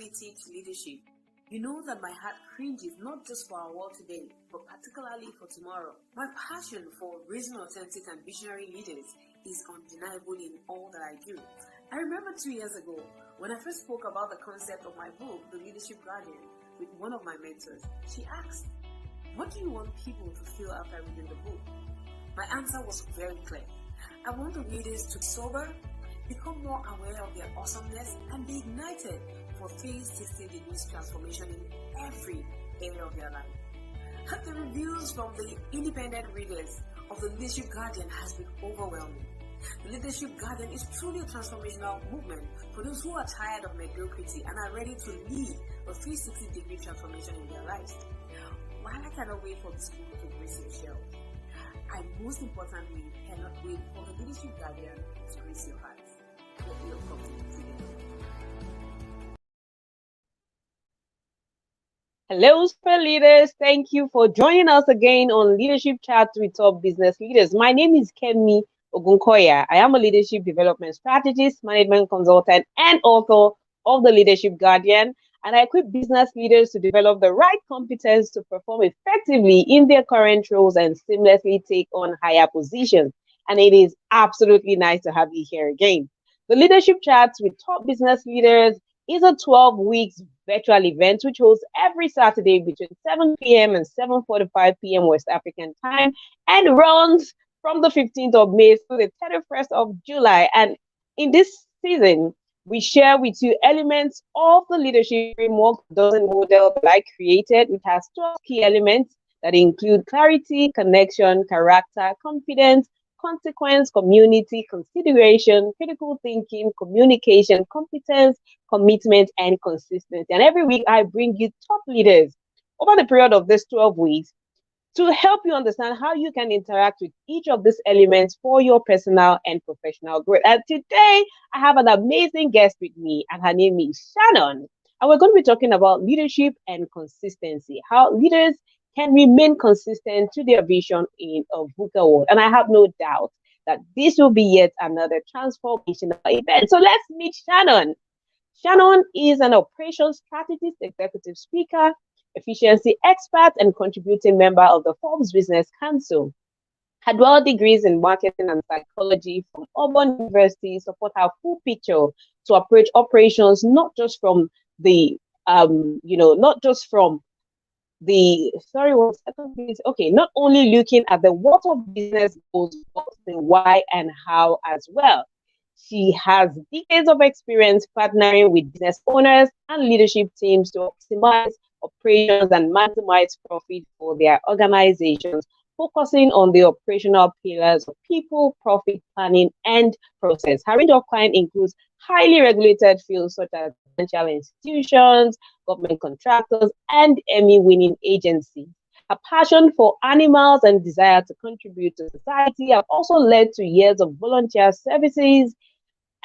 adaptability to leadership. You know that my heart cringes not just for our world today, but particularly for tomorrow. My passion for raising authentic and visionary leaders is undeniable in all that I do. I remember 2 years ago when I first spoke about the concept of my book, The Leadership Guardian, with one of my mentors. She asked, "What do you want people to feel after reading the book?" My answer was very clear. I want the readers to be sober, become more aware of their awesomeness, and be ignited for 360 degrees transformation in every area of their life. The reviews from the independent readers of the Leadership Guardian has been overwhelming. The Leadership Guardian is truly a transformational movement for those who are tired of mediocrity and are ready to lead a 360-degree transformation in their lives. While I cannot wait for this book to grace your shelf, I most importantly cannot wait for the Leadership Guardian to grace your heart. Hope you're coming together. Hello, super leaders. Thank you for joining us again on Leadership Chat with Top Business Leaders. My name is Kemi Ogunkoya. I am a leadership development strategist, management consultant, and author of the Leadership Guardian. And I equip business leaders to develop the right competence to perform effectively in their current roles and seamlessly take on higher positions. And it is absolutely nice to have you here again. The Leadership Chats with Top Business Leaders is a 12-week virtual event which holds every Saturday between 7 p.m. and 7:45 p.m. West African time and runs from the 15th of May through the 31st of July. And in this season, we share with you elements of the leadership framework dozen model that I created, which has 12 key elements that include clarity, connection, character, confidence, consequence, community, consideration, critical thinking, communication, competence, commitment, and consistency. And every week I bring you top leaders over the period of this 12 weeks to help you understand how you can interact with each of these elements for your personal and professional growth. And today I have an amazing guest with me, and her name is Shannon. And we're going to be talking about leadership and consistency, how leaders can remain consistent to their vision in a VUCA world. And I have no doubt that this will be yet another transformational event. So let's meet Shannon. Shannon is an operations strategist, executive speaker, efficiency expert, and contributing member of the Forbes Business Council. Her dual degrees in marketing and psychology from Auburn University support her full picture to approach operations not just from the not only looking at the what of business goals, but the why and how as well. She has decades of experience partnering with business owners and leadership teams to optimize operations and maximize profit for their organizations, focusing on the operational pillars of people, profit planning, and process. Her range of clients includes highly regulated fields such as financial institutions, government contractors, and Emmy-winning agencies. Her passion for animals and desire to contribute to society have also led to years of volunteer services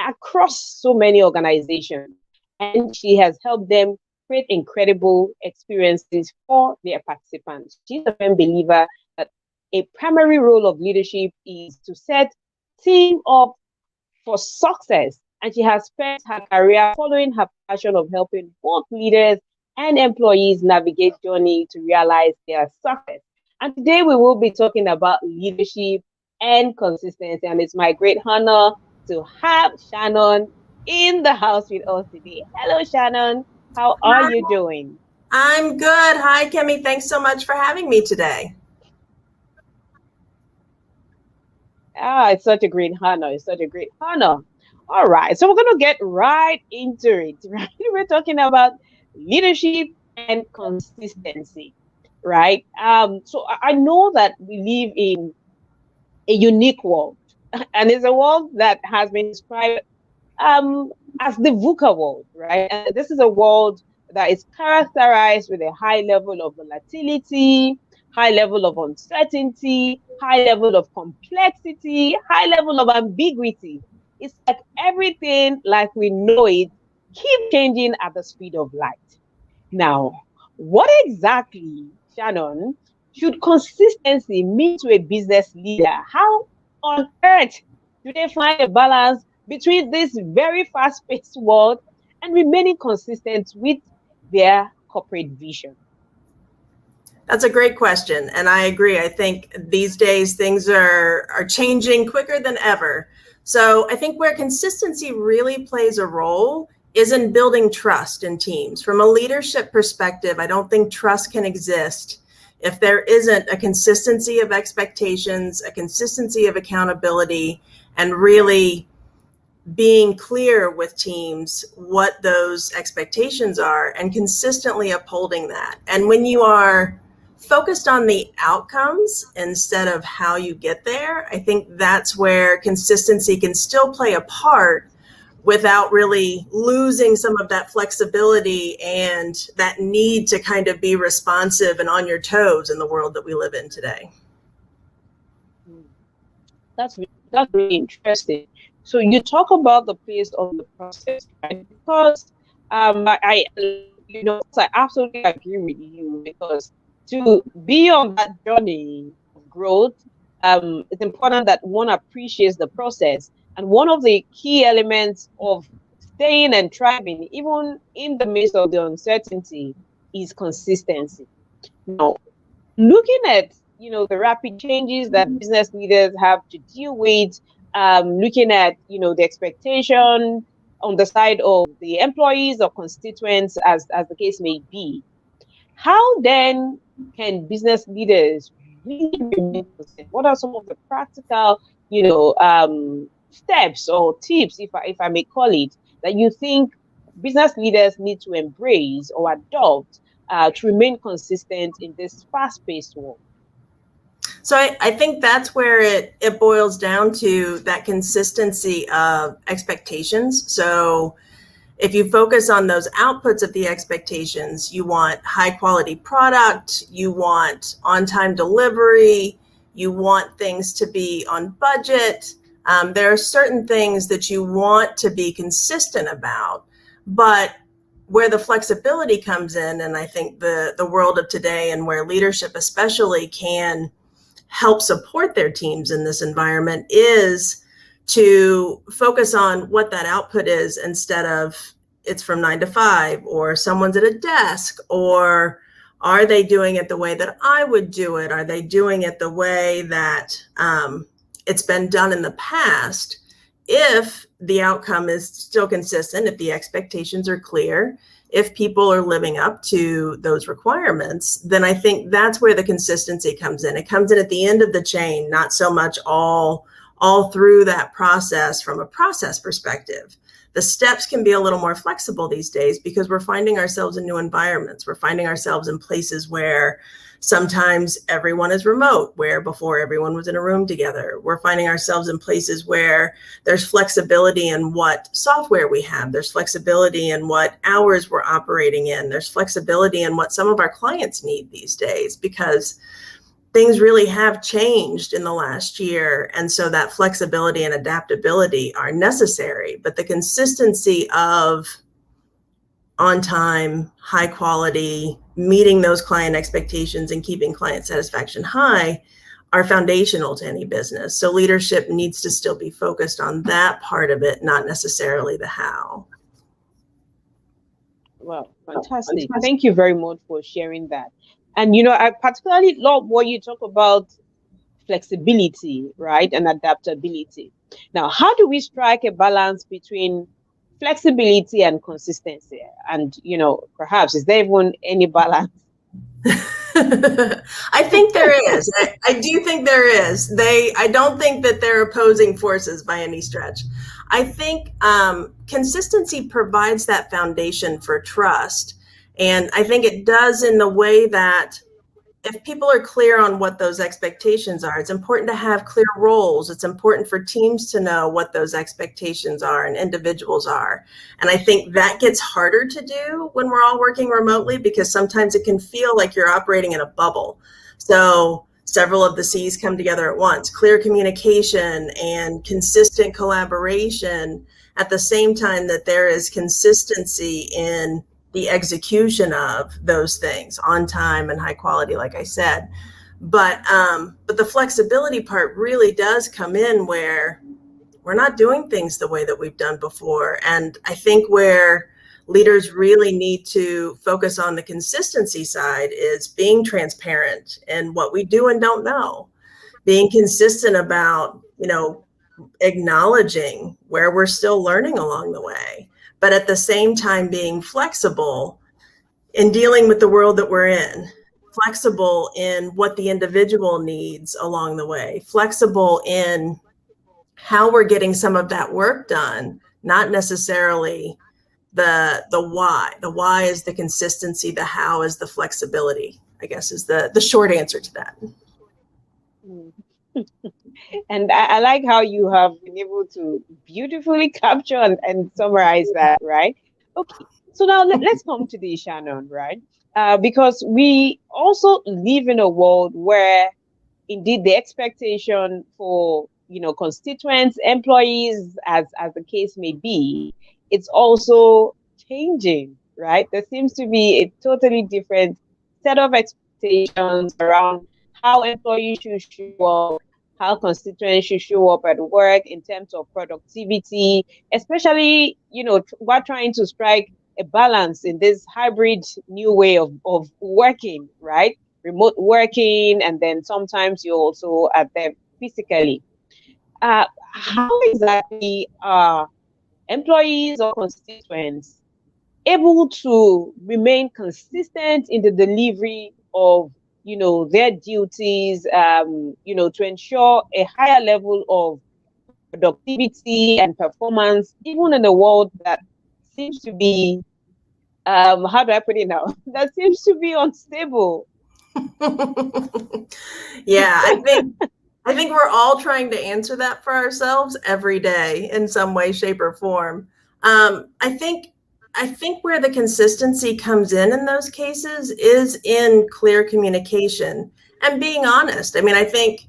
across so many organizations, and she has helped them create incredible experiences for their participants. She's a firm believer that a primary role of leadership is to set team up for success, and she has spent her career following her passion of helping both leaders and employees navigate journey to realize their success. And today we will be talking about leadership and consistency, and it's my great honor to have Shannon in the house with us today. Hello, Shannon. How are you doing? I'm good. Hi, Kemi. Thanks so much for having me today. It's such a great honor. It's such a great honor. All right. So we're going to get right into it. Right? We're talking about leadership and consistency, right? So I know that we live in a unique world, and it's a world that has been described as the VUCA world, right? And this is a world that is characterized with a high level of volatility, high level of uncertainty, high level of complexity, high level of ambiguity. It's like everything like we know it keep changing at the speed of light. Now, what exactly, Shannon, should consistency mean to a business leader? How on earth do they find a balance between this very fast-paced world and remaining consistent with their corporate vision? That's a great question. And I agree. I think these days things are changing quicker than ever. So I think where consistency really plays a role is in building trust in teams. From a leadership perspective, I don't think trust can exist if there isn't a consistency of expectations, a consistency of accountability, and really being clear with teams what those expectations are and consistently upholding that. And when you are focused on the outcomes instead of how you get there, I think that's where consistency can still play a part without really losing some of that flexibility and that need to kind of be responsive and on your toes in the world that we live in today. That's really interesting. So you talk about the place of the process, right? Because I absolutely agree with you, because to be on that journey of growth, it's important that one appreciates the process. And one of the key elements of staying and thriving, even in the midst of the uncertainty, is consistency. Now, looking at the rapid changes that business leaders have to deal with, looking at the expectation on the side of the employees or constituents, as the case may be, how then can business leaders really remain consistent? What are some of the practical steps or tips, if I may call it, that you think business leaders need to embrace or adopt to remain consistent in this fast-paced world? So I think that's where it boils down to that consistency of expectations. So if you focus on those outputs of the expectations, you want high quality product, you want on-time delivery, you want things to be on budget. There are certain things that you want to be consistent about, but where the flexibility comes in, and I think the world of today and where leadership especially can help support their teams in this environment, is to focus on what that output is instead of it's from 9 to 5 or someone's at a desk, or are they doing it the way that I would do it? Are they doing it the way that it's been done in the past? If the outcome is still consistent, if the expectations are clear, if people are living up to those requirements, then I think that's where the consistency comes in. It comes in at the end of the chain, not so much all through that process from a process perspective. The steps can be a little more flexible these days because we're finding ourselves in new environments. We're finding ourselves in places where sometimes everyone is remote, where before everyone was in a room together. We're finding ourselves in places where there's flexibility in what software we have. There's flexibility in what hours we're operating in. There's flexibility in what some of our clients need these days, because things really have changed in the last year. And so that flexibility and adaptability are necessary, but the consistency of on time, high quality, meeting those client expectations and keeping client satisfaction high are foundational to any business. So leadership needs to still be focused on that part of it, not necessarily the how. Well, fantastic. Thank you very much for sharing that. And, I particularly love what you talk about flexibility, right? And adaptability. Now, how do we strike a balance between flexibility and consistency? And, perhaps, is there even any balance? I think there is. I do think there is. I don't think that they're opposing forces by any stretch. I think consistency provides that foundation for trust. And I think it does in the way that if people are clear on what those expectations are, it's important to have clear roles. It's important for teams to know what those expectations are and individuals are. And I think that gets harder to do when we're all working remotely, because sometimes it can feel like you're operating in a bubble. So several of the C's come together at once: clear communication and consistent collaboration, at the same time that there is consistency in the execution of those things on time and high quality, like I said. But the flexibility part really does come in where we're not doing things the way that we've done before. And I think where leaders really need to focus on the consistency side, is being transparent in what we do and don't know, being consistent about, acknowledging where we're still learning along the way, but at the same time being flexible in dealing with the world that we're in, flexible in what the individual needs along the way, flexible in how we're getting some of that work done, not necessarily the why. The why is the consistency, the how is the flexibility, I guess, is the short answer to that. And I like how you have been able to beautifully capture and summarize that, right? Okay, so now let's come to the Shannon, right? Because we also live in a world where indeed the expectation for constituents, employees, as the case may be, it's also changing, right? There seems to be a totally different set of expectations around how employees should show up, how constituents should show up at work in terms of productivity, especially we're trying to strike a balance in this hybrid new way of working, right? Remote working, and then sometimes you also at them physically. How exactly are employees or constituents able to remain consistent in the delivery of their duties, to ensure a higher level of productivity and performance, even in a world that seems to be how do I put it now? That seems to be unstable. Yeah, I think we're all trying to answer that for ourselves every day in some way, shape, or form. I think where the consistency comes in those cases is in clear communication and being honest. I mean, I think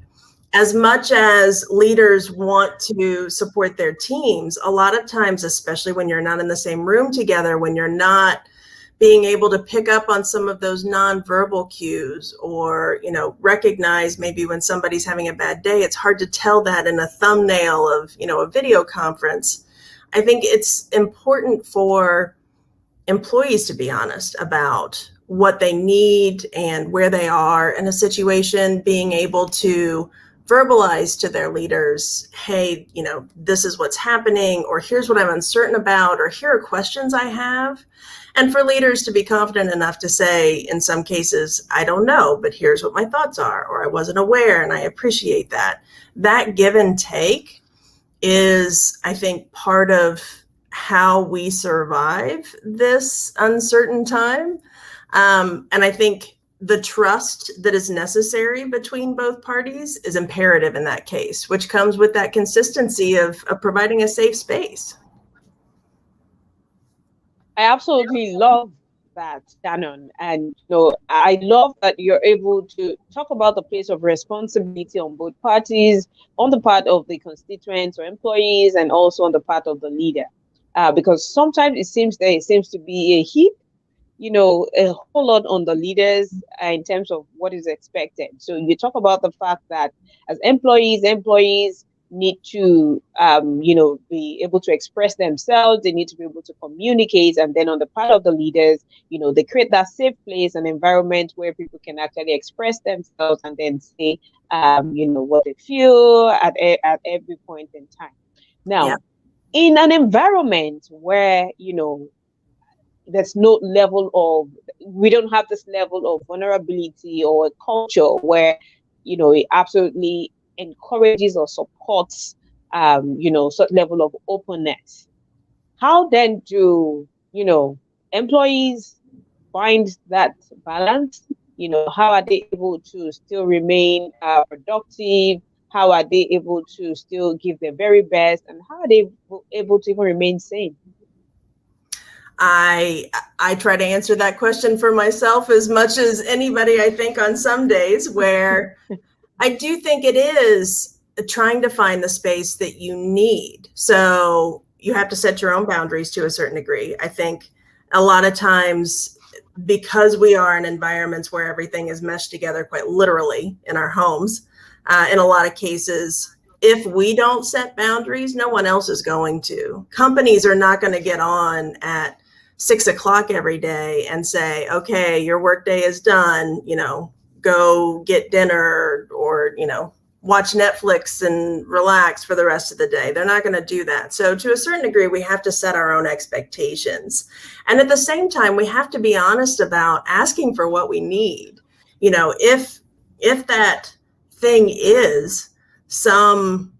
as much as leaders want to support their teams, a lot of times, especially when you're not in the same room together, when you're not being able to pick up on some of those nonverbal cues, or recognize maybe when somebody's having a bad day, it's hard to tell that in a thumbnail of a video conference. I think it's important for employees to be honest about what they need and where they are in a situation, being able to verbalize to their leaders, hey, this is what's happening, or here's what I'm uncertain about, or here are questions I have. And for leaders to be confident enough to say, in some cases, I don't know, but here's what my thoughts are, or I wasn't aware, and I appreciate that. That give and take is, I think, part of how we survive this uncertain time. And I think the trust that is necessary between both parties is imperative in that case, which comes with that consistency of providing a safe space. I absolutely love that, Shannon. And I love that you're able to talk about the place of responsibility on both parties, on the part of the constituents or employees, and also on the part of the leader. Because sometimes it seems to be a heap, a whole lot on the leaders in terms of what is expected. So you talk about the fact that as employees need to, be able to express themselves. They need to be able to communicate. And then on the part of the leaders, they create that safe place, an environment where people can actually express themselves and then say, what they feel at every point in time. Now, in an environment where, there's no level of, we don't have this level of vulnerability or culture where, it absolutely encourages or supports, such level of openness. How then do, employees find that balance? How are they able to still remain productive? How are they able to still give their very best? And how are they able to even remain sane? I try to answer that question for myself as much as anybody, I think, on some days, where I do think it is trying to find the space that you need. So you have to set your own boundaries to a certain degree. I think a lot of times, because we are in environments where everything is meshed together quite literally in our homes, in a lot of cases, if we don't set boundaries, no one else is going to. Companies are not going to get on at 6 o'clock every day and say, okay, your workday is done, go get dinner or, watch Netflix and relax for the rest of the day. They're not going to do that. So to a certain degree, we have to set our own expectations. And at the same time, we have to be honest about asking for what we need. If that thing is some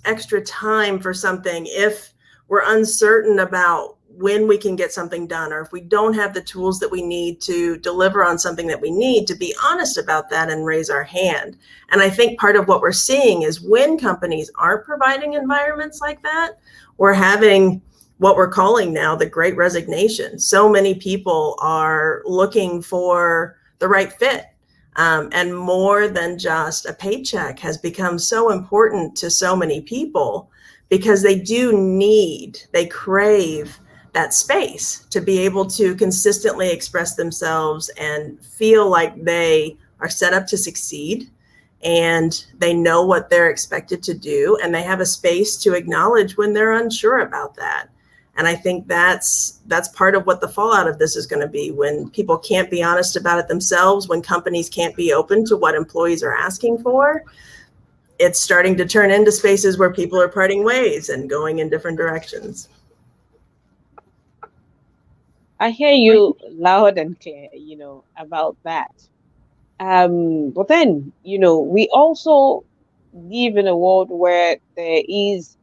extra time for something, if we're uncertain about when we can get something done, or if we don't have the tools that we need to deliver on something that we need, to be honest about that and raise our hand. And I think part of what we're seeing is when companies aren't providing environments like that, we're having what we're calling now the Great Resignation. So many people are looking for the right fit. And more than just a paycheck has become so important to so many people, because they crave that space to be able to consistently express themselves and feel like they are set up to succeed, and they know what they're expected to do, and they have a space to acknowledge when they're unsure about that. And I think that's part of what the fallout of this is going to be, when people can't be honest about it themselves, when companies can't be open to what employees are asking for. It's starting to turn into spaces where people are parting ways and going in different directions. I hear you loud and clear, about that. But then, we also live in a world where there is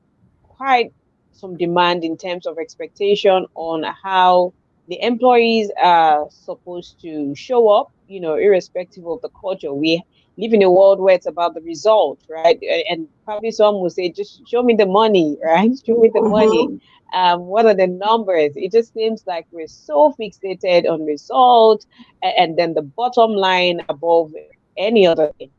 quite some demand in terms of expectation on how the employees are supposed to show up, irrespective of the culture. We live in a world where it's about the result, right? And probably some will say, just show me the money, right? Show me the money. What are the numbers? It just seems like we're so fixated on result, and then the bottom line above any other thing.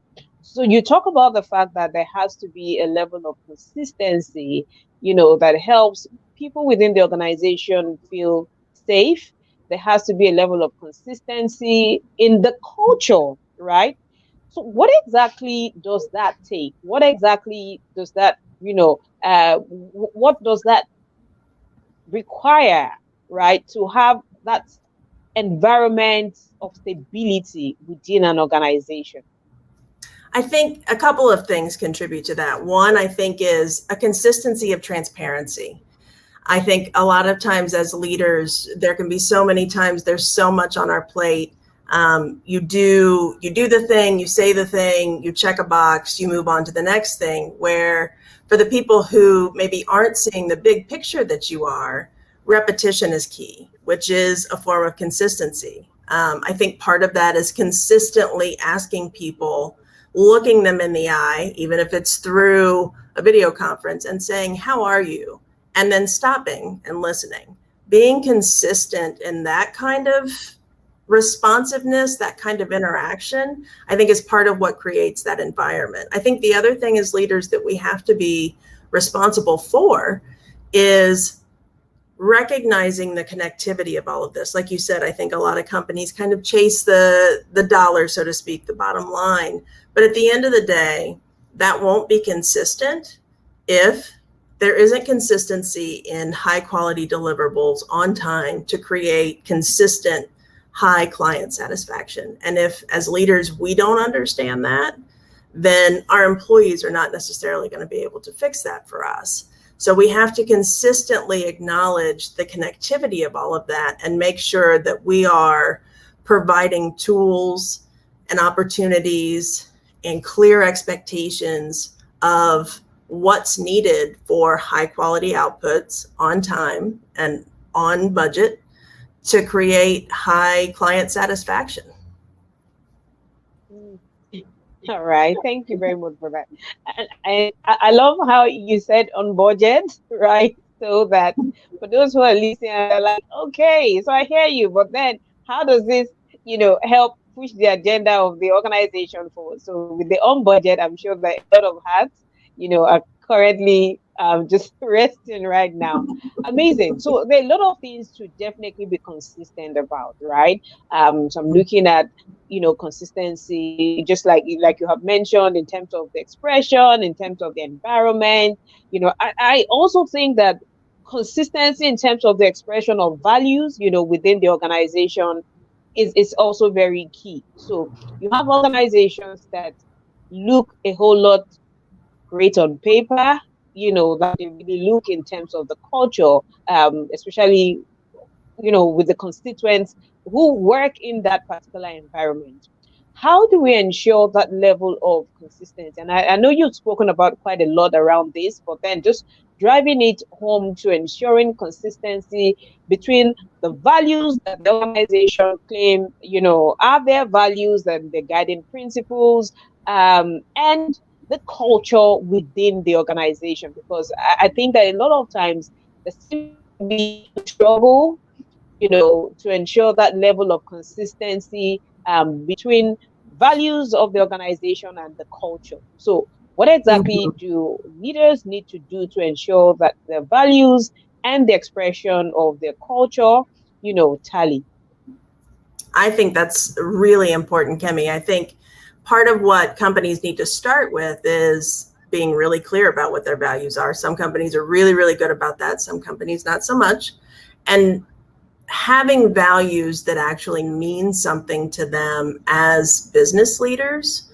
So you talk about the fact that there has to be a level of consistency, that helps people within the organization feel safe. There has to be a level of consistency in the culture, right? So what exactly does that take? What exactly does that, what does that require, right, to have that environment of stability within an organization? I think a couple of things contribute to that. One, I think, is a consistency of transparency. I think a lot of times as leaders, there can be so many times there's so much on our plate. You do the thing, you say the thing, you check a box, you move on to the next thing, where for the people who maybe aren't seeing the big picture that you are, repetition is key, which is a form of consistency. I think part of that is consistently asking people, looking them in the eye, even if it's through a video conference, and saying, how are you? And then stopping and listening. Being consistent in that kind of responsiveness, that kind of interaction, I think is part of what creates that environment. I think the other thing as leaders that we have to be responsible for is recognizing the connectivity of all of this. Like you said, I think a lot of companies kind of chase the dollar, so to speak, the bottom line. But at the end of the day, that won't be consistent if there isn't consistency in high quality deliverables on time to create consistent high client satisfaction. And if as leaders, we don't understand that, then our employees are not necessarily going to be able to fix that for us. So we have to consistently acknowledge the connectivity of all of that and make sure that we are providing tools and opportunities and clear expectations of what's needed for high quality outputs on time and on budget to create high client satisfaction. All right. Thank you very much for that. And I love how you said on budget, right? So that for those who are listening, they're like, okay, so I hear you, but then how does this, help push the agenda of the organization forward? So with the on budget, I'm sure that a lot of hats, are currently just resting right now. Amazing. So there are a lot of things to definitely be consistent about, right? So I'm looking at consistency, just like you have mentioned, in terms of the expression, in terms of the environment. I also think that consistency in terms of the expression of values, within the organization is also very key. So you have organizations that look a whole lot great on paper, that they really look in terms of the culture, especially, with the constituents who work in that particular environment. How do we ensure that level of consistency? And I know you've spoken about quite a lot around this, but then just driving it home to ensuring consistency between the values that the organization claim, are their values and the guiding principles, and the culture within the organization. Because I think that a lot of times there seems to be a struggle, to ensure that level of consistency between values of the organization and the culture. So, what exactly do leaders need to do to ensure that the values and the expression of their culture, tally? I think that's really important, Kemi. I think part of what companies need to start with is being really clear about what their values are. Some companies are really, really good about that. Some companies not so much. And having values that actually mean something to them as business leaders.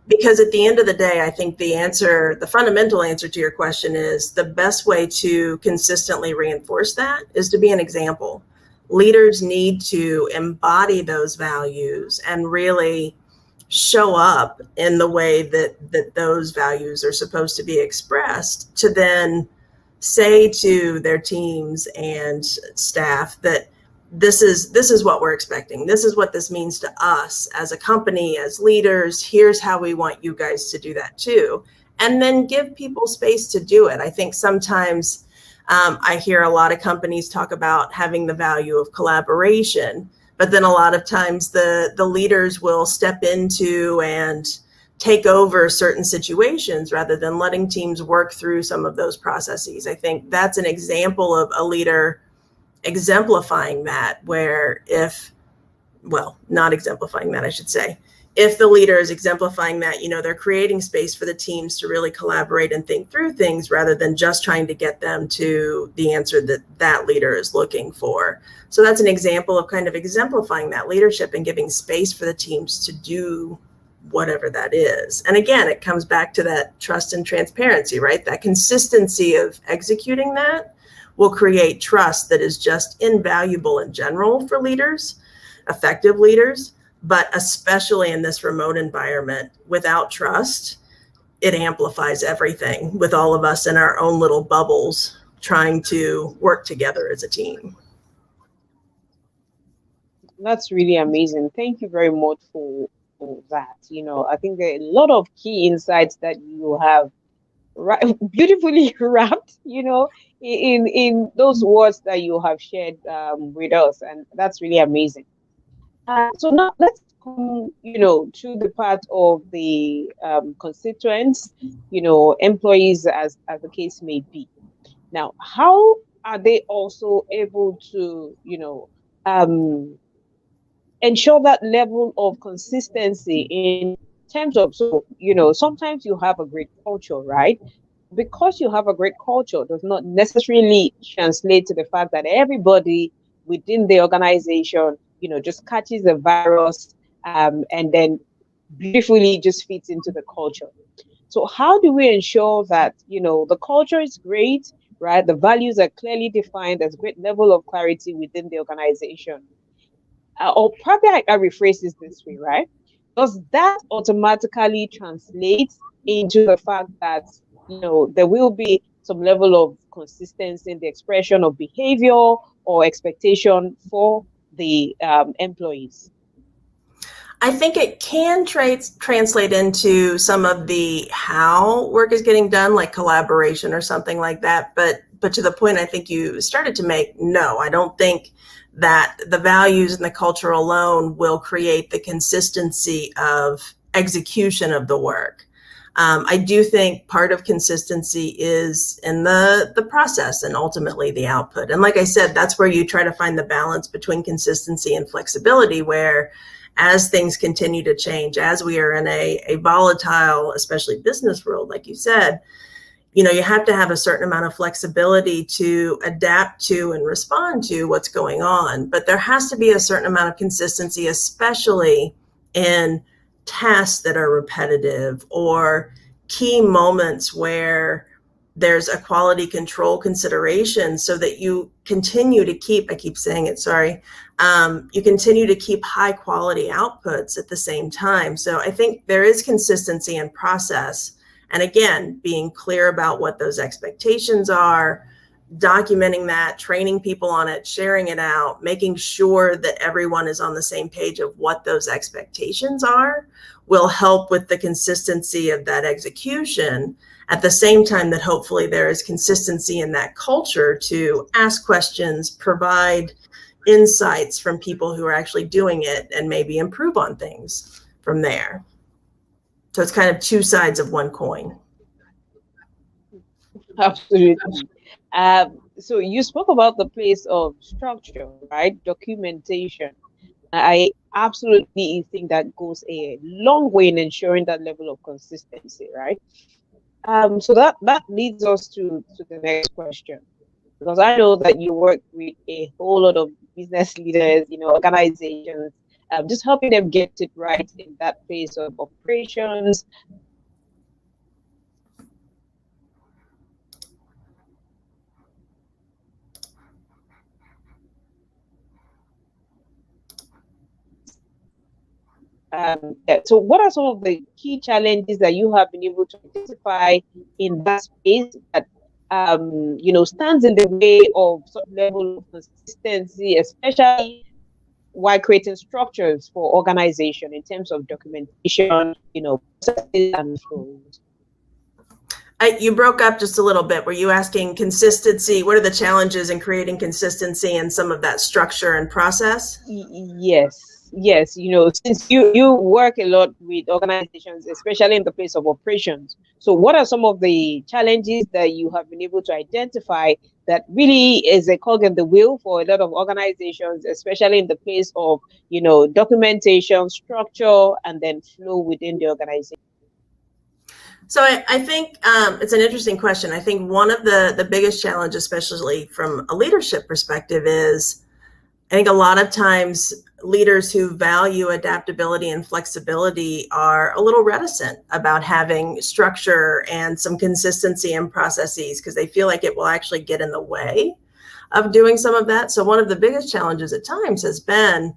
Because at the end of the day, I think the fundamental answer to your question is the best way to consistently reinforce that is to be an example. Leaders need to embody those values and really show up in the way that those values are supposed to be expressed, to then say to their teams and staff that this is what we're expecting. This is what this means to us as a company, as leaders. Here's how we want you guys to do that too. And then give people space to do it. I think sometimes I hear a lot of companies talk about having the value of collaboration, but then a lot of times the leaders will step into and take over certain situations rather than letting teams work through some of those processes. I think that's an example of a leader exemplifying that, where not exemplifying that, I should say. If the leader is exemplifying that, they're creating space for the teams to really collaborate and think through things rather than just trying to get them to the answer that leader is looking for. So that's an example of kind of exemplifying that leadership and giving space for the teams to do whatever that is. And again, it comes back to that trust and transparency, right? That consistency of executing that will create trust that is just invaluable in general for leaders, effective leaders, but especially in this remote environment. Without trust, it amplifies everything, with all of us in our own little bubbles trying to work together as a team. That's really amazing. Thank you very much for that. I think there are a lot of key insights that you have beautifully wrapped, in those words that you have shared with us, and that's really amazing. So now let's come, to the part of the constituents, employees, as the case may be. Now, how are they also able to, ensure that level of consistency in terms of, so, sometimes you have a great culture, right? Because you have a great culture does not necessarily translate to the fact that everybody within the organization, just catches the virus, and then beautifully just fits into the culture. So how do we ensure that, the culture is great, right? The values are clearly defined. There's great level of clarity within the organization. Or probably I rephrase this way, right? Does that automatically translate into the fact that, there will be some level of consistency in the expression of behavior or expectation for the employees? I think it can translate into some of the how work is getting done, like collaboration or something like that. But to the point I think you started to make, no, I don't think that the values and the culture alone will create the consistency of execution of the work. I do think part of consistency is in the process and ultimately the output. And like I said, that's where you try to find the balance between consistency and flexibility, where as things continue to change, as we are in a volatile, especially business world, like you said, you have to have a certain amount of flexibility to adapt to and respond to what's going on. But there has to be a certain amount of consistency, especially in tasks that are repetitive or key moments where there's a quality control consideration, so that you continue to keep, I keep saying it, sorry, you continue to keep high quality outputs at the same time. So I think there is consistency in process. And again, being clear about what those expectations are, documenting that, training people on it, sharing it out, making sure that everyone is on the same page of what those expectations are, will help with the consistency of that execution, at the same time that hopefully there is consistency in that culture to ask questions, provide insights from people who are actually doing it, and maybe improve on things from there. So it's kind of two sides of one coin. Absolutely. So you spoke about the place of structure, right? Documentation. I absolutely think that goes a long way in ensuring that level of consistency, right? So that leads us to the next question, because I know that you work with a whole lot of business leaders, organizations, just helping them get it right in that phase of operations. Yeah. So what are some of the key challenges that you have been able to identify in that space that stands in the way of some level of consistency, especially while creating structures for organization in terms of documentation, processes and flows? You broke up just a little bit. Were you asking consistency? What are the challenges in creating consistency and some of that structure and process? Yes. Since you work a lot with organizations, especially in the place of operations, so what are some of the challenges that you have been able to identify that really is a cog in the wheel for a lot of organizations, especially in the place of documentation, structure, and then flow within the organization? So I think it's an interesting question. I think one of the biggest challenges, especially from a leadership perspective, is I think a lot of times leaders who value adaptability and flexibility are a little reticent about having structure and some consistency in processes, because they feel like it will actually get in the way of doing some of that. So one of the biggest challenges at times has been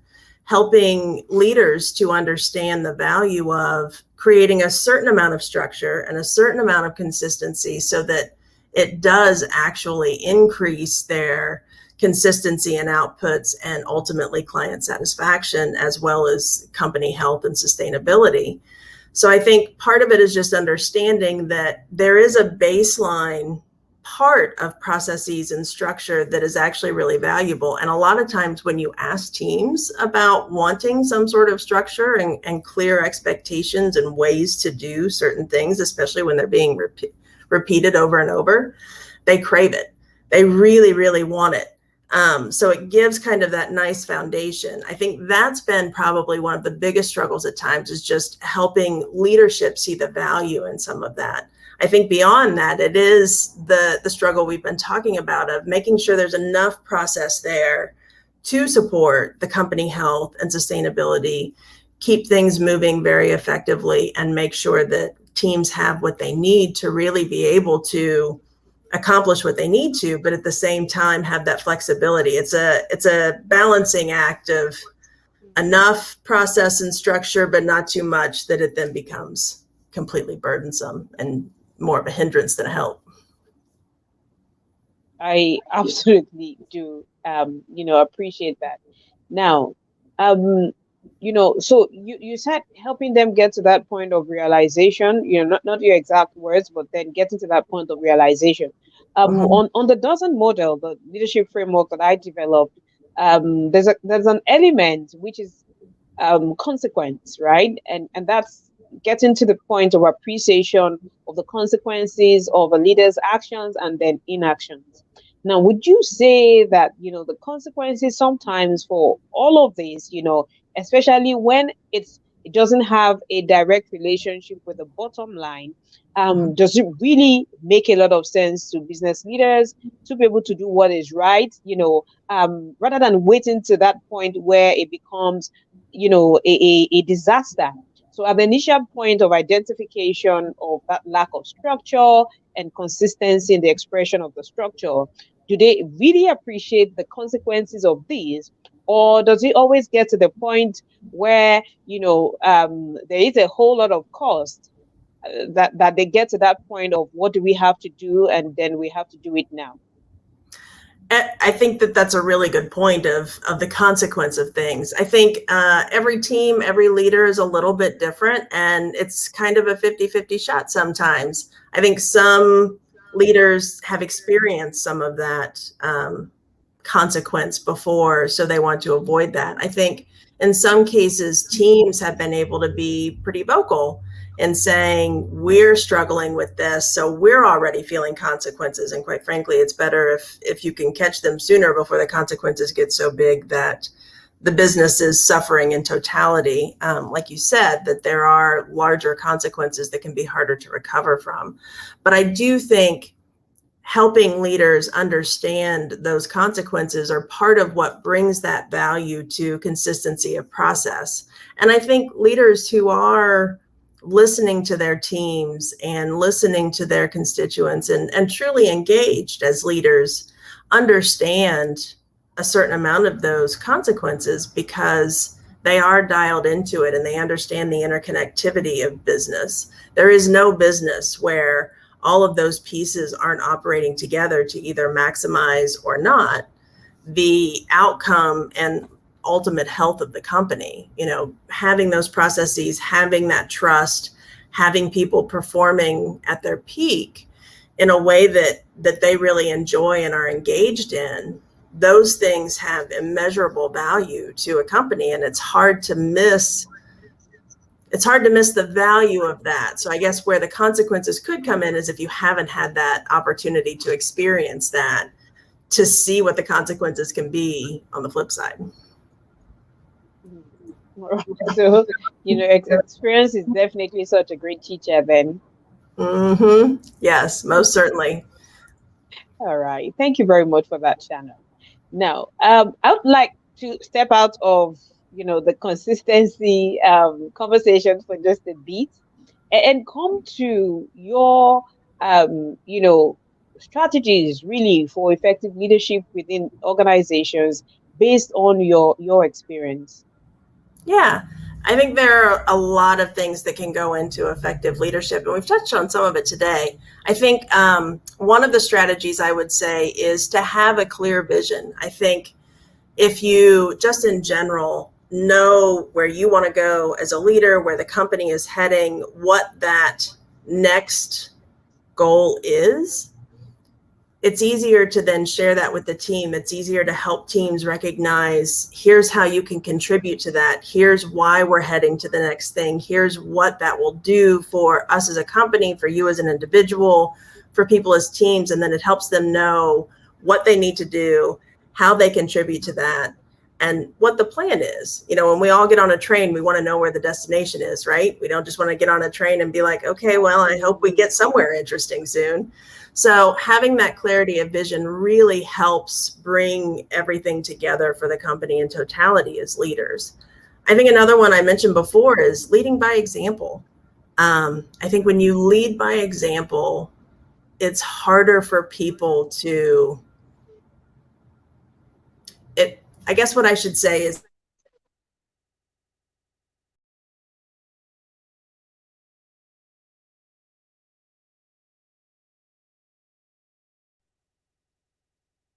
helping leaders to understand the value of creating a certain amount of structure and a certain amount of consistency, so that it does actually increase their consistency in outputs and ultimately client satisfaction, as well as company health and sustainability. So I think part of it is just understanding that there is a baseline part of processes and structure that is actually really valuable. And a lot of times when you ask teams about wanting some sort of structure and clear expectations and ways to do certain things, especially when they're being repeated over and over, they crave it. They really, really want it. So it gives kind of that nice foundation. I think that's been probably one of the biggest struggles at times, is just helping leadership see the value in some of that. I think beyond that, it is the struggle we've been talking about of making sure there's enough process there to support the company health and sustainability, keep things moving very effectively, and make sure that teams have what they need to really be able to accomplish what they need to, but at the same time have that flexibility. It's a balancing act of enough process and structure, but not too much that it then becomes completely burdensome and more of a hindrance than a help. I absolutely do, appreciate that. Now, so you said helping them get to that point of realization, not your exact words, but then getting to that point of realization. On the dozen model, the leadership framework that I developed, there's an element which is consequence, right? And that's getting to the point of appreciation of the consequences of a leader's actions and then inactions. Now, would you say that, the consequences sometimes for all of this, especially when it's it doesn't have a direct relationship with the bottom line, does it really make a lot of sense to business leaders to be able to do what is right, rather than waiting to that point where it becomes, a disaster? So at the initial point of identification of that lack of structure and consistency in the expression of the structure, do they really appreciate the consequences of these? Or does it always get to the point where, there is a whole lot of cost, that they get to that point of what do we have to do, and then we have to do it now? I think that that's a really good point of the consequence of things. I think every team, every leader is a little bit different, and it's kind of a 50-50 shot sometimes. I think some leaders have experienced some of that consequence before, so they want to avoid that. I think in some cases, teams have been able to be pretty vocal in saying, we're struggling with this, so we're already feeling consequences. And quite frankly, it's better if you can catch them sooner before the consequences get so big that the business is suffering in totality. Like you said, that there are larger consequences that can be harder to recover from. But I do think helping leaders understand those consequences are part of what brings that value to consistency of process. And I think leaders who are listening to their teams and listening to their constituents and truly engaged as leaders understand a certain amount of those consequences because they are dialed into it and they understand the interconnectivity of business. There is no business where all of those pieces aren't operating together to either maximize or not the outcome and ultimate health of the company. Having those processes, having that trust, having people performing at their peak in a way that they really enjoy and are engaged in, those things have immeasurable value to a company, and it's hard to miss the value of that. So I guess where the consequences could come in is if you haven't had that opportunity to experience that, to see what the consequences can be on the flip side. So, experience is definitely such a great teacher then. Mm-hmm. Yes, most certainly. All right. Thank you very much for that, Shannon. Now, I would like to step out of, the consistency conversation for just a bit and come to your, strategies really for effective leadership within organizations based on your experience. Yeah, I think there are a lot of things that can go into effective leadership, and we've touched on some of it today. I think one of the strategies I would say is to have a clear vision. I think if you just in general know where you want to go as a leader, where the company is heading, what that next goal is, it's easier to then share that with the team. It's easier to help teams recognize, here's how you can contribute to that. Here's why we're heading to the next thing. Here's what that will do for us as a company, for you as an individual, for people as teams. And then it helps them know what they need to do, how they contribute to that, and what the plan is. When we all get on a train, we want to know where the destination is, right? We don't just want to get on a train and be like, okay, well, I hope we get somewhere interesting soon. So having that clarity of vision really helps bring everything together for the company in totality as leaders. I think another one I mentioned before is leading by example. I think when you lead by example, it's harder for people to, I guess what I should say is,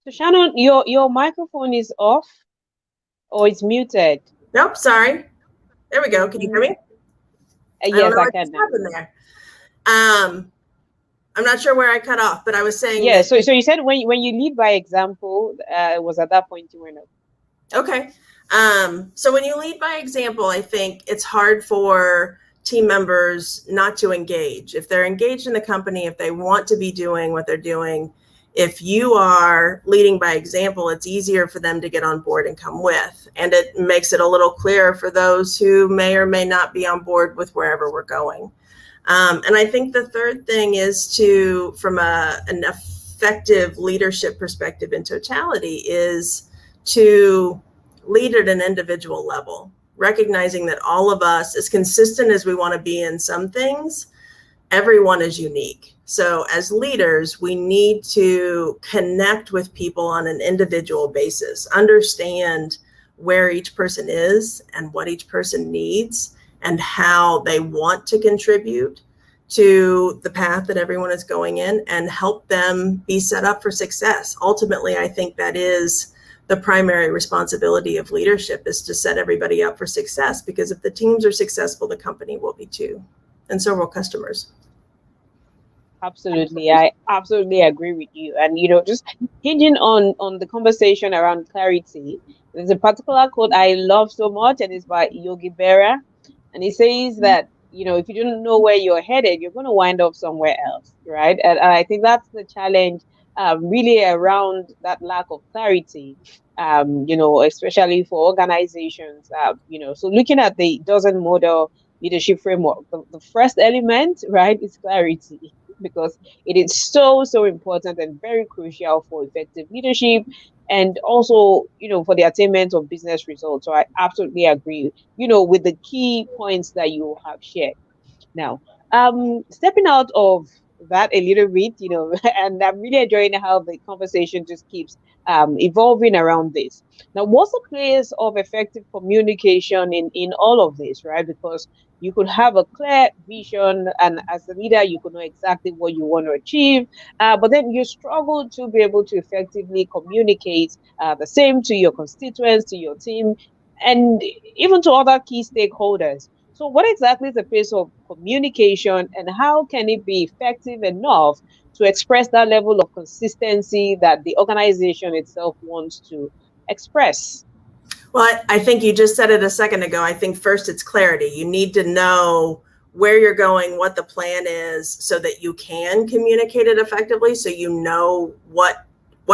So Shannon, your microphone is off or it's muted. Nope, sorry. There we go. Can you hear me? Yes, I can now. There. I'm not sure where I cut off, but I was saying. Yeah. So you said when you lead by example, it was at that point you went up. Okay. So when you lead by example, I think it's hard for team members not to engage. If they're engaged in the company, if they want to be doing what they're doing, if you are leading by example, it's easier for them to get on board and come with. And it makes it a little clearer for those who may or may not be on board with wherever we're going. And I think the third thing is to, from an effective leadership perspective in totality, is to lead at an individual level, recognizing that all of us, as consistent as we want to be in some things, everyone is unique. So as leaders, we need to connect with people on an individual basis, understand where each person is and what each person needs and how they want to contribute to the path that everyone is going in, and help them be set up for success. Ultimately, I think that is the primary responsibility of leadership, is to set everybody up for success, because if the teams are successful, the company will be too, and so will customers. Absolutely. I absolutely agree with you. And, just hinging on the conversation around clarity, there's a particular quote I love so much, and it's by Yogi Berra. And he says that, if you don't know where you're headed, you're going to wind up somewhere else, right? And I think that's the challenge, really around that lack of clarity, especially for organizations, so looking at the dozen model leadership framework, the first element, right, is clarity, because it is so important and very crucial for effective leadership, and also for the attainment of business results. So I absolutely agree with the key points that you have shared. Now, stepping out of that a little bit, and I'm really enjoying how the conversation just keeps evolving around this. Now, what's the place of effective communication in all of this, right? Because you could have a clear vision, and as a leader, you could know exactly what you want to achieve, but then you struggle to be able to effectively communicate the same to your constituents, to your team, and even to other key stakeholders. So what exactly is the pace of communication, and how can it be effective enough to express that level of consistency that the organization itself wants to express? Well, I think you just said it a second ago. I think first it's clarity. You need to know where you're going, what the plan is, so that you can communicate it effectively, so you know what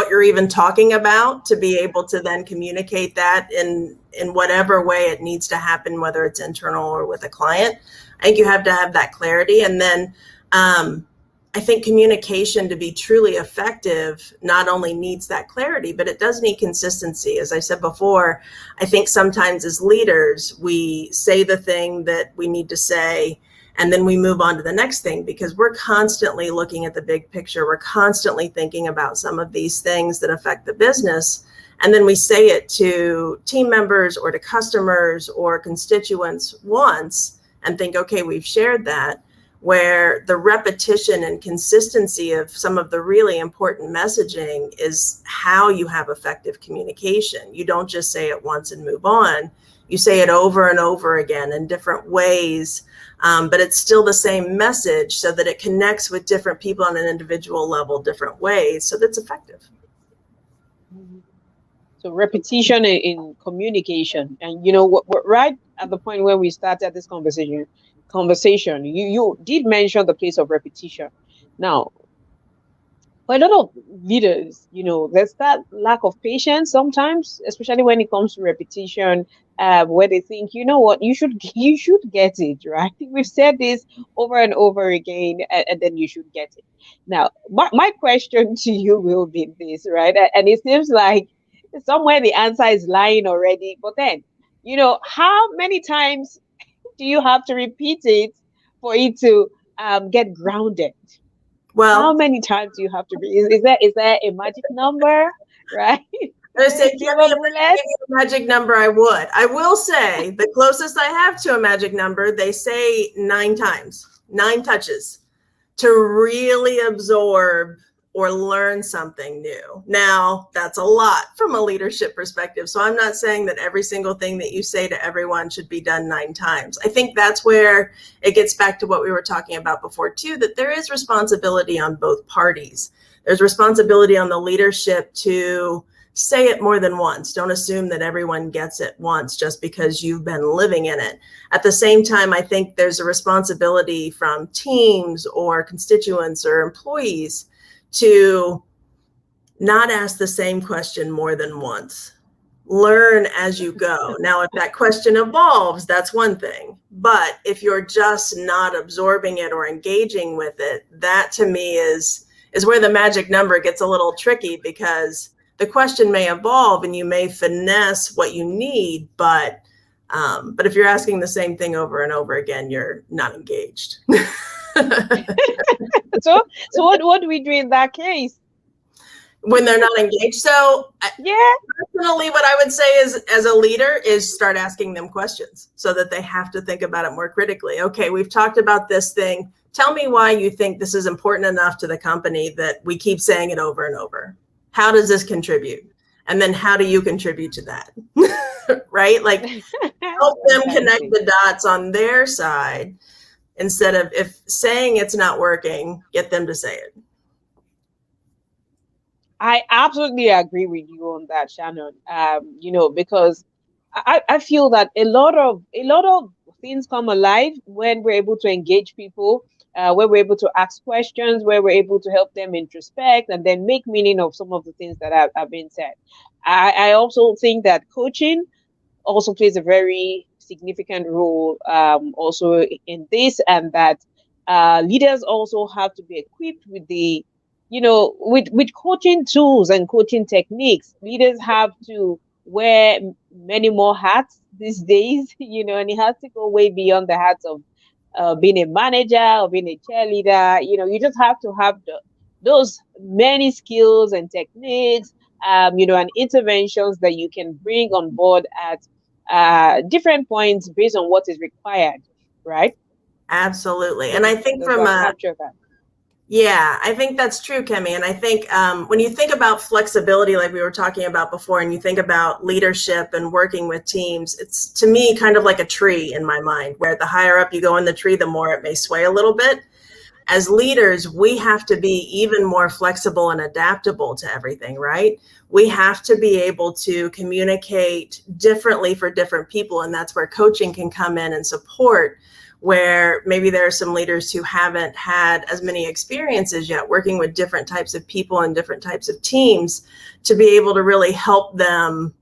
you're even talking about, to be able to then communicate that in whatever way it needs to happen, whether it's internal or with a client. I think you have to have that clarity. And then I think communication, to be truly effective, not only needs that clarity, but it does need consistency. As I said before, I think sometimes as leaders, we say the thing that we need to say, and then we move on to the next thing, because we're constantly looking at the big picture. We're constantly thinking about some of these things that affect the business. And then we say it to team members or to customers or constituents once and think, okay, we've shared that, where the repetition and consistency of some of the really important messaging is how you have effective communication. You don't just say it once and move on. You say it over and over again in different ways, but it's still the same message, so that it connects with different people on an individual level, different ways, so that's effective. So repetition in communication, and what right at the point where we started this conversation, you did mention the place of repetition. Now, for a lot of leaders, there's that lack of patience sometimes, especially when it comes to repetition, where they think, what, you should get it, right? We've said this over and over again, and then you should get it. Now, my question to you will be this, right? And it seems like somewhere the answer is lying already, but then, how many times do you have to repeat it for it to get grounded? Well, how many times do you have to be? Is there a magic number, right? I say, if you give me a magic number, I would. I will say the closest I have to a magic number, they say 9 times, 9 touches, to really absorb or learn something new. Now, that's a lot from a leadership perspective. So I'm not saying that every single thing that you say to everyone should be done 9 times. I think that's where it gets back to what we were talking about before too, that there is responsibility on both parties. There's responsibility on the leadership to say it more than once. Don't assume that everyone gets it once just because you've been living in it. At the same time, I think there's a responsibility from teams or constituents or employees to not ask the same question more than once. Learn as you go. Now, if that question evolves, that's one thing. But if you're just not absorbing it or engaging with it, that to me is where the magic number gets a little tricky, because the question may evolve and you may finesse what you need, but if you're asking the same thing over and over again, you're not engaged. So what do we do in that case? When they're not engaged. So yeah, personally, what I would say is, as a leader, is start asking them questions so that they have to think about it more critically. Okay, we've talked about this thing. Tell me why you think this is important enough to the company that we keep saying it over and over. How does this contribute? And then how do you contribute to that? Right? Like, help them connect the dots on their side, instead of, if saying it's not working, get them to say it. I absolutely agree with you on that, Shannon. Because I feel that a lot of things come alive when we're able to engage people, where we're able to ask questions, where we're able to help them introspect and then make meaning of some of the things that have been said. I also think that coaching also plays a very significant role also in this, and that leaders also have to be equipped with the with coaching tools and coaching techniques. Leaders have to wear many more hats these days, and it has to go way beyond the hats of being a manager or being a cheerleader. You just have to have those many skills and techniques, and interventions that you can bring on board at different points based on what is required, right? Absolutely. And I think from capture that. Yeah, I think that's true, Kemi. And I think when you think about flexibility, like we were talking about before, and you think about leadership and working with teams, it's, to me, kind of like a tree in my mind, where the higher up you go in the tree, the more it may sway a little bit. As leaders, we have to be even more flexible and adaptable to everything, right? We have to be able to communicate differently for different people. And that's where coaching can come in and support, where maybe there are some leaders who haven't had as many experiences yet working with different types of people and different types of teams, to be able to really help them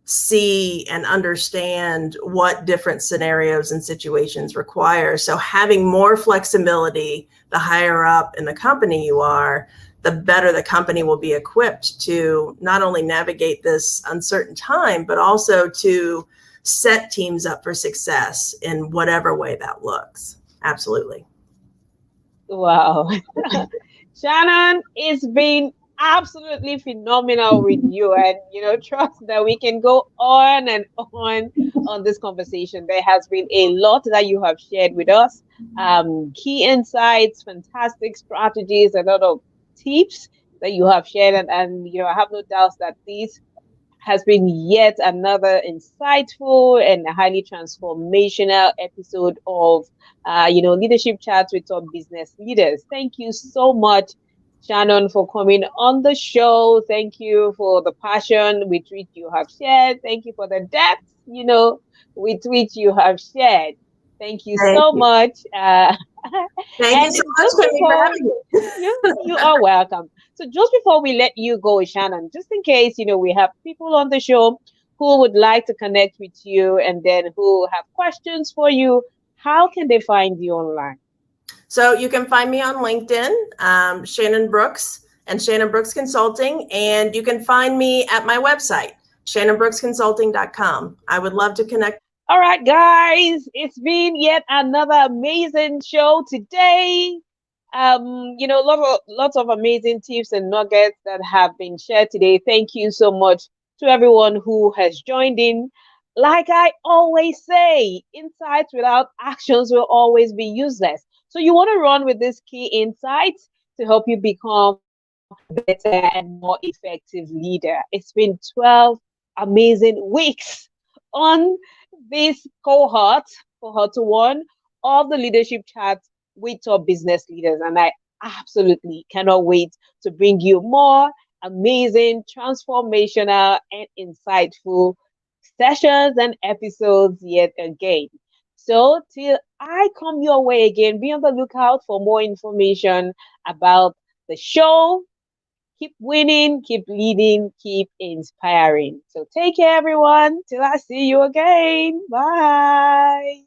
see and understand what different scenarios and situations require. So having more flexibility, the higher up in the company you are, the better the company will be equipped to not only navigate this uncertain time, but also to set teams up for success in whatever way that looks. Absolutely. Wow. Shannon, it's been absolutely phenomenal with you, and trust that we can go on and on this conversation. There has been a lot that you have shared with us, key insights, fantastic strategies, a lot of tips that you have shared, and I have no doubts that these has been yet another insightful and highly transformational episode of Leadership Chats with Top Business Leaders. Thank you so much, Shannon, for coming on the show. Thank you for the passion with which you have shared. Thank you for the depth, with which you have shared. Thank you so much. Thank you so much, Kemi, for having me. You are welcome. So just before we let you go, Shannon, just in case, we have people on the show who would like to connect with you and then who have questions for you, how can they find you online? So you can find me on LinkedIn, Shannon Brooks and Shannon Brooks Consulting. And you can find me at my website, shannonbrooksconsulting.com. I would love to connect. All right, guys, it's been yet another amazing show today. Lots of amazing tips and nuggets that have been shared today. Thank you so much to everyone who has joined in. Like I always say, insights without actions will always be useless. So you want to run with these key insights to help you become a better and more effective leader. It's been 12 amazing weeks on this cohort 1 of the Leadership Chats with Top Business Leaders. And I absolutely cannot wait to bring you more amazing, transformational, and insightful sessions and episodes yet again. So till I come your way again, be on the lookout for more information about the show Keep winning, keep leading, keep inspiring. So take care, everyone. Till I see you again. Bye.